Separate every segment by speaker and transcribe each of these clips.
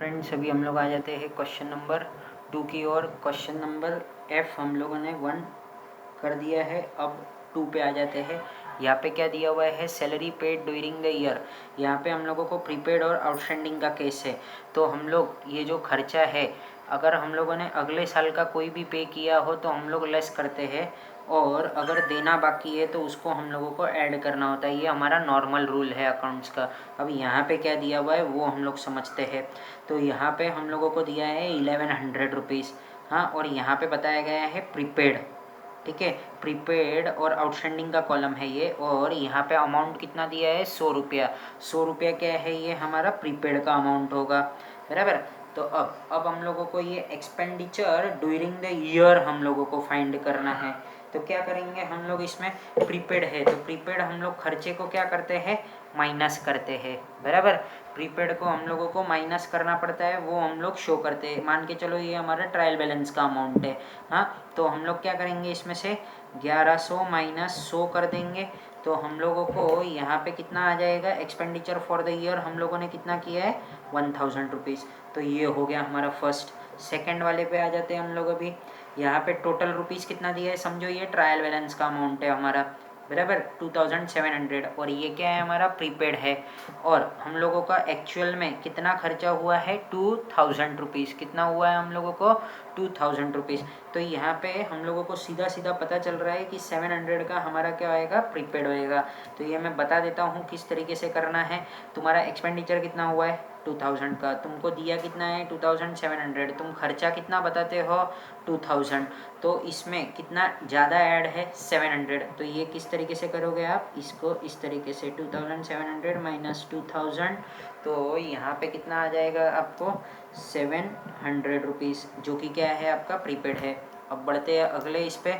Speaker 1: Friends अभी हम लोग आ जाते हैं क्वेश्चन नंबर 2 की ओर। क्वेश्चन नंबर F हम लोगों ने 1 कर दिया है, अब 2 पे आ जाते हैं। यहाँ पे क्या दिया हुआ है, salary paid during the year. यहाँ पे हम लोगों को प्रीपेड और आउटस्टैंडिंग का केस है। तो हम लोग ये जो खर्चा है, अगर हम लोगों ने अगले साल का कोई भी पे किया हो तो हम लोग लेस करते हैं, और अगर देना बाकी है तो उसको हम लोगों को ऐड करना होता है। ये हमारा नॉर्मल रूल है अकाउंट्स का। अब यहाँ पे क्या दिया हुआ है वो हम लोग समझते हैं। तो यहाँ पे हम लोगों को दिया है 1100 रुपीज़, हाँ, और यहाँ पे बताया गया है प्रीपेड, ठीक है, प्रीपेड और आउटस्टैंडिंग का कॉलम है ये। और यहाँ पे अमाउंट कितना दिया है, 100 रुपया। 100 रुपया क्या है, ये हमारा प्रीपेड का अमाउंट होगा, बराबर। तो अब हम लोगों को ये एक्सपेंडिचर ड्यूरिंग द ईयर हम लोगों को फाइंड करना है। तो क्या करेंगे हम लोग, इसमें प्रीपेड है तो प्रीपेड हम लोग खर्चे को क्या करते हैं, माइनस करते हैं, बराबर। प्रीपेड को हम लोगों को माइनस करना पड़ता है, वो हम लोग शो करते हैं। मान के चलो ये हमारा ट्रायल बैलेंस का अमाउंट है, हाँ, तो हम लोग क्या करेंगे, इसमें से 1100 माइनस 100 कर देंगे। तो हम लोगों को यहाँ पे कितना आ जाएगा, एक्सपेंडिचर फॉर द ईयर हम लोगों ने कितना किया है, 1000 रुपीज़। तो ये हो गया हमारा फर्स्ट। सेकंड वाले पे आ जाते हैं हम लोग। अभी यहाँ पे टोटल रुपीज़ कितना दिया है, समझो ये ट्रायल बैलेंस का अमाउंट है हमारा, बराबर, 2700, और ये क्या है, हमारा प्रीपेड है। और हम लोगों का एक्चुअल में कितना खर्चा हुआ है, 2000 रुपीज़। कितना हुआ है हम लोगों को, 2000 रुपीज़। तो यहाँ पे हम लोगों को सीधा सीधा पता चल रहा है कि 700 का हमारा क्या होएगा, प्रीपेड होएगा। तो ये मैं बता देता हूँ किस तरीके से करना है। तुम्हारा एक्सपेंडिचर कितना हुआ है, 2000 का, तुमको दिया कितना है, 2700, तुम खर्चा कितना बताते हो, 2000। तो इसमें कितना ज़्यादा ऐड है, 700। तो ये किस तरीके से करोगे आप, इसको इस तरीके से 2700 माइनस 2000। तो यहाँ पे कितना आ जाएगा आपको, 700 रुपीज़, जो कि क्या है, आपका प्रीपेड है। अब बढ़ते हैं अगले इस पे।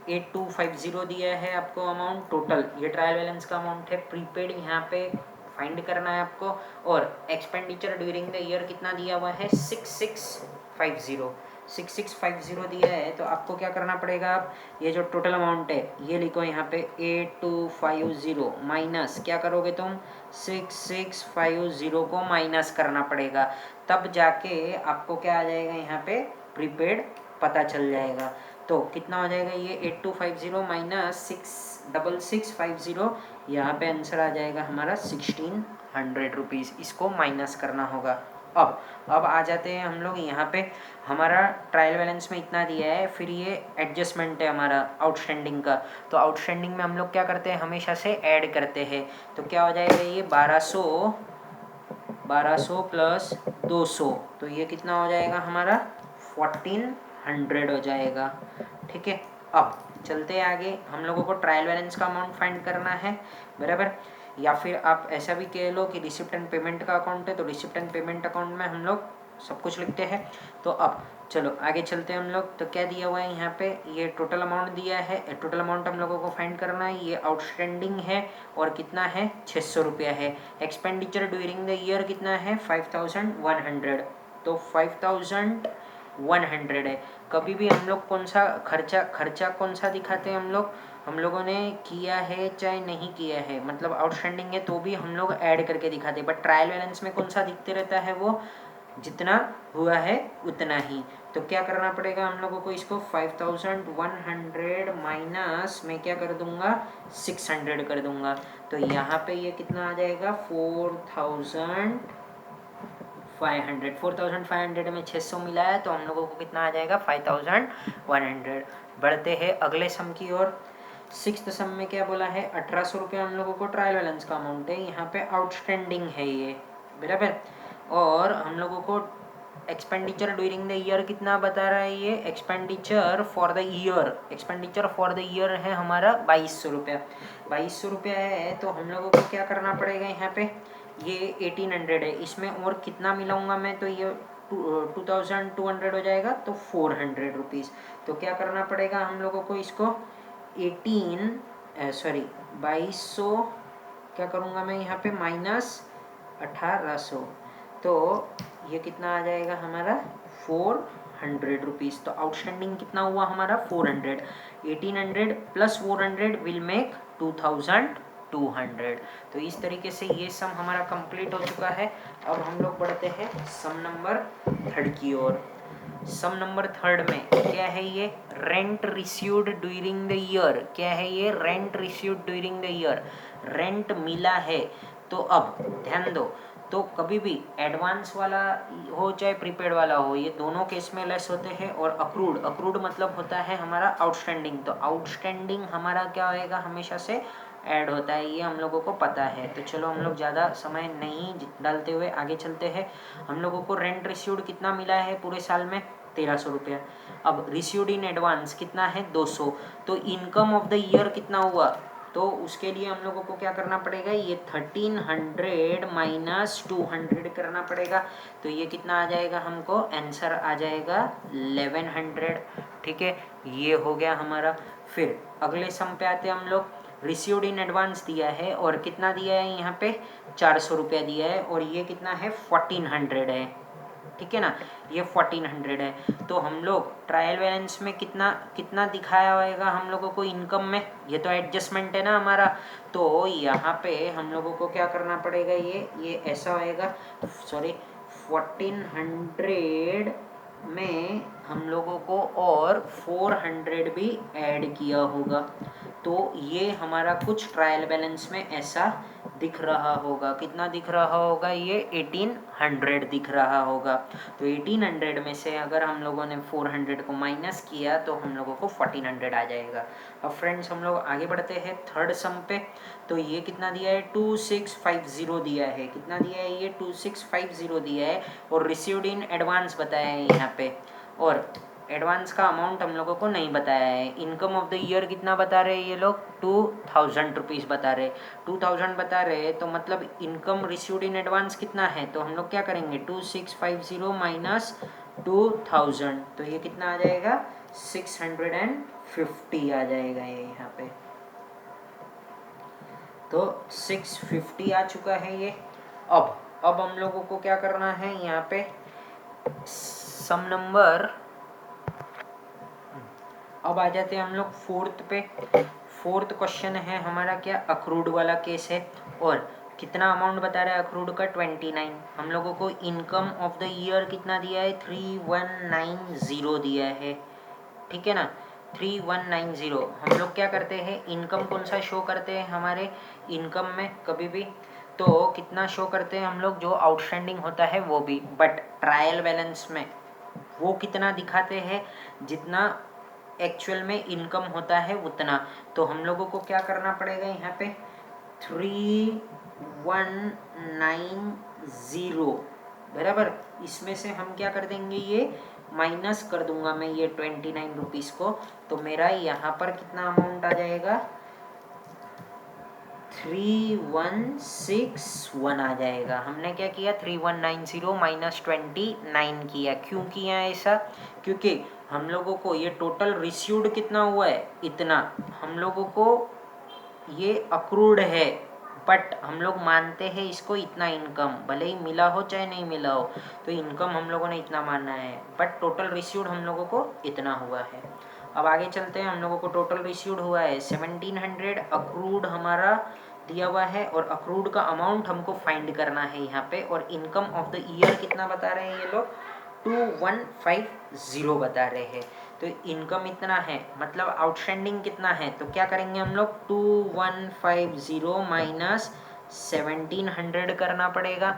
Speaker 1: 8250 दिया है आपको अमाउंट टोटल, ये ट्रायल बैलेंस का अमाउंट है। प्रीपेड यहाँ पे फाइंड करना है आपको, और एक्सपेंडिचर ड्यूरिंग द ईयर कितना दिया हुआ है, 6650 दिया है। तो आपको क्या करना पड़ेगा, आप ये जो टोटल अमाउंट है ये लिखो यहाँ पे, 8250 माइनस क्या करोगे तुम, 6650 को माइनस करना पड़ेगा, तब जाके आपको क्या आ जाएगा, यहाँ पे प्रीपेड पता चल जाएगा। तो कितना हो जाएगा ये, 8250 माइनस 6650, यहाँ पे आंसर आ जाएगा हमारा 1600 रुपीज़। इसको माइनस करना होगा। अब आ जाते हैं हम लोग यहाँ पे। हमारा ट्रायल बैलेंस में इतना दिया है, फिर ये एडजस्टमेंट है हमारा आउटस्टैंडिंग का। तो आउटस्टैंडिंग में हम लोग क्या करते हैं, हमेशा से ऐड करते हैं। तो क्या हो जाएगा ये, 1200 प्लस 200, तो ये कितना हो जाएगा हमारा, 1400 हो जाएगा, ठीक है। अब चलते हैं आगे, हम लोगों को ट्रायल बैलेंस का अमाउंट फाइंड करना है, बराबर। या फिर आप ऐसा भी कह लो कि रिसिप्ट एंड पेमेंट का अकाउंट है, तो रिसिप्ट एंड पेमेंट अकाउंट में हम लोग सब कुछ लिखते हैं। तो अब चलो आगे चलते हैं हम लोग। तो क्या दिया हुआ है यहाँ पे, ये टोटल अमाउंट दिया है, टोटल अमाउंट हम लोगों को फाइंड करना है। ये आउटस्टैंडिंग है और कितना है, 600 रुपया है। एक्सपेंडिचर ड्यूरिंग द ईयर कितना है, 5100। तो 5100 है। कभी भी हम लोग कौन सा खर्चा कौन सा दिखाते हैं, हम लोगों ने किया है चाहे नहीं किया है, मतलब आउटस्टैंडिंग है तो भी हम लोग ऐड करके दिखाते हैं। बट ट्रायल बैलेंस में कौन सा दिखते रहता है, वो जितना हुआ है उतना ही। तो क्या करना पड़ेगा हम लोगों को, इसको 5100 माइनस मैं क्या कर दूंगा, 600 कर दूंगा। तो यहाँ पे ये कितना आ जाएगा, 4500 में 600 मिला है, तो हम लोगों को कितना आ जाएगा, 5100। बढ़ते हैं अगले सम की ओर। 6th सम में क्या बोला है, 1800 रुपया हम लोगों को ट्रायल बैलेंस का अमाउंट है, यहाँ पे आउटस्टैंडिंग है ये, बराबर। और हम लोगों को एक्सपेंडिचर ड्यूरिंग द ईयर कितना बता रहा है, ये एक्सपेंडिचर फॉर द ईयर है हमारा 2200 रुपया। 2200 रुपया है, तो हम लोगों को क्या करना पड़ेगा, यहाँ पे ये 1800 है, इसमें और कितना मिलाऊंगा मैं, तो ये 2200 हो जाएगा, तो 400 रुपीज़। तो क्या करना पड़ेगा हम लोगों को, इसको 2200 क्या करूँगा मैं यहाँ पे, माइनस 1800। तो ये कितना आ जाएगा हमारा, 400 रुपीज़। तो आउटस्टैंडिंग कितना हुआ हमारा, 400। 1800 प्लस 400 विल मेक 2200। 200। तो इस तरीके से ये सम हमारा कंप्लीट हो चुका है। अब हम लोग बढ़ते हैं सम नंबर 3 की ओर। सम नंबर 3 में क्या है ये, rent received during the year. क्या है ये, rent received during the year, rent मिला है। तो अब ध्यान दो, तो कभी भी एडवांस वाला हो चाहे प्रीपेड वाला हो, ये दोनों केस में लेस होते हैं। और अक्रूड, अक्रूड मतलब होता है हमारा आउटस्टैंडिंग, तो आउटस्टैंडिंग हमारा क्या होएगा, हमेशा से ऐड होता है, ये हम लोगों को पता है। तो चलो हम लोग ज़्यादा समय नहीं डालते हुए आगे चलते हैं। हम लोगों को रेंट रिसीव्ड कितना मिला है पूरे साल में, 1300 रुपया। अब रिसीव्ड इन एडवांस कितना है, 200। तो इनकम ऑफ द ईयर कितना हुआ, तो उसके लिए हम लोगों को क्या करना पड़ेगा, ये 1300 माइनस 200 करना पड़ेगा। तो ये कितना आ जाएगा, हमको आंसर आ जाएगा 1100। ठीक है, ये हो गया हमारा। फिर अगले सम पे आते हैं हम लोग। रिसीव्ड इन एडवांस दिया है और कितना दिया है यहाँ पे, 400 रुपया दिया है, और ये कितना है, 1400 है। ठीक है ना, ये 1400 है। तो हम लोग ट्रायल बैलेंस में कितना कितना दिखाया होगा हम लोगों को इनकम में, ये तो एडजस्टमेंट है ना हमारा। तो यहाँ पे हम लोगों को क्या करना पड़ेगा, ये ऐसा होएगा, सॉरी 1400 में हम लोगों को और 400 भी ऐड किया होगा। तो ये हमारा कुछ ट्रायल बैलेंस में ऐसा दिख रहा होगा। कितना दिख रहा होगा, ये 1800 दिख रहा होगा। तो 1800 में से अगर हम लोगों ने 400 को माइनस किया तो हम लोगों को 1400 आ जाएगा। अब फ्रेंड्स हम लोग आगे बढ़ते हैं थर्ड सम पे। तो ये कितना दिया है, 2650 दिया है। कितना दिया है, ये 2650 दिया है, और रिसीव्ड इन एडवांस बताया है यहाँ पे, और एडवांस का अमाउंट हम लोगों को नहीं बताया है। इनकम ऑफ द ईयर कितना बता रहे हैं ये लोग, 2000 रुपीज़ बता रहे, 2000 बता रहे हैं। तो मतलब इनकम रिसीव्ड इन एडवांस कितना है, तो हम लोग क्या करेंगे, 2650 माइनस 2000, तो ये कितना आ जाएगा, 650 आ जाएगा ये यहाँ पे। तो 650 आ चुका है ये। अब हम लोगों को क्या करना है यहाँ पे, सम नंबर, अब आ जाते हैं हम लोग फोर्थ पे। फोर्थ क्वेश्चन है हमारा क्या, अक्रूड वाला केस है, और कितना अमाउंट बता रहा है अक्रूड का, 29। हम लोगों को इनकम ऑफ द ईयर कितना दिया है, 3190 दिया है। ठीक है ना, 3190। हम लोग क्या करते हैं, इनकम कौन सा शो करते हैं हमारे इनकम में कभी भी, तो कितना शो करते हैं हम लोग, जो आउटस्टैंडिंग होता है वो भी, बट ट्रायल बैलेंस में वो कितना दिखाते हैं, जितना एक्चुअल में इनकम होता है उतना। तो हम लोगों को क्या करना पड़ेगा यहाँ पे, 3190 बराबर, इसमें से हम क्या कर देंगे, ये माइनस कर दूंगा मैं ये 29 रुपीज़ को। तो मेरा यहाँ पर कितना अमाउंट आ जाएगा, 3161 आ जाएगा। हमने क्या किया, 3190 माइनस 29 किया। क्यों किया ऐसा, क्योंकि हम लोगों को ये टोटल रिसीव्ड कितना हुआ है, इतना हम लोगों को ये अक्रूड है, बट हम लोग मानते हैं इसको इतना इनकम, भले ही मिला हो चाहे नहीं मिला हो, तो इनकम हम लोगों ने इतना मानना है, बट टोटल रिसीव्ड हम लोगों को इतना हुआ है। अब आगे चलते हैं, हम लोगों को टोटल रिसीव्ड हुआ है 1700, अक्रूड हमारा दिया हुआ है, और अक्रूड का अमाउंट हमको फाइंड करना है यहाँ पे। और इनकम ऑफ द ईयर कितना बता रहे हैं ये लोग, 2150 बता रहे हैं। तो इनकम इतना है, मतलब आउटस्टैंडिंग कितना है, तो क्या करेंगे हम लोग, 2150 माइनस 1700 करना पड़ेगा।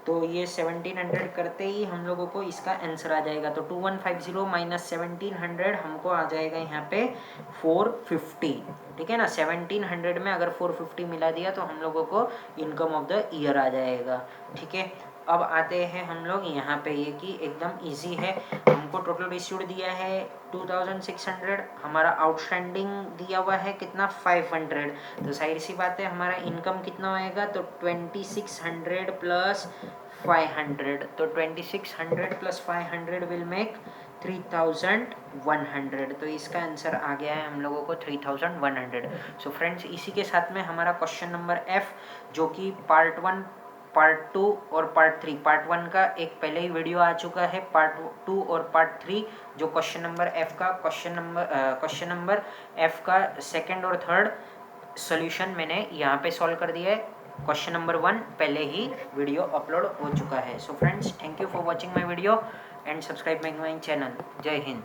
Speaker 1: तो ये 1700 करते ही हम लोगों को इसका आंसर आ जाएगा। तो 2150 माइनस 1700 हमको आ जाएगा यहाँ पे 450। ठीक है ना, 1700 में अगर 450 मिला दिया तो हम लोगों को इनकम ऑफ द ईयर आ जाएगा। ठीक है, अब आते हैं हम लोग यहाँ पे, ये कि एकदम इजी है। हमको टोटल रिसीव्ड दिया है 2600, हमारा आउटस्टैंडिंग दिया हुआ है कितना, 500। तो साइड सी बात है, हमारा इनकम कितना होएगा, तो 2600 प्लस 500। तो 2600 प्लस 500 विल मेक 3100। तो इसका आंसर आ गया है हम लोगों को 3100। सो फ्रेंड्स, इसी के साथ में हमारा क्वेश्चन नंबर एफ, जो कि पार्ट 1, पार्ट 2 और पार्ट 3, पार्ट 1 का एक पहले ही वीडियो आ चुका है, पार्ट 2 और पार्ट 3 जो क्वेश्चन नंबर एफ का, क्वेश्चन नंबर एफ का सेकंड और थर्ड सॉल्यूशन मैंने यहाँ पे सॉल्व कर दिया है। क्वेश्चन नंबर 1 पहले ही वीडियो अपलोड हो चुका है। So friends, thank you for watching my video and subscribe my channel. जय हिंद।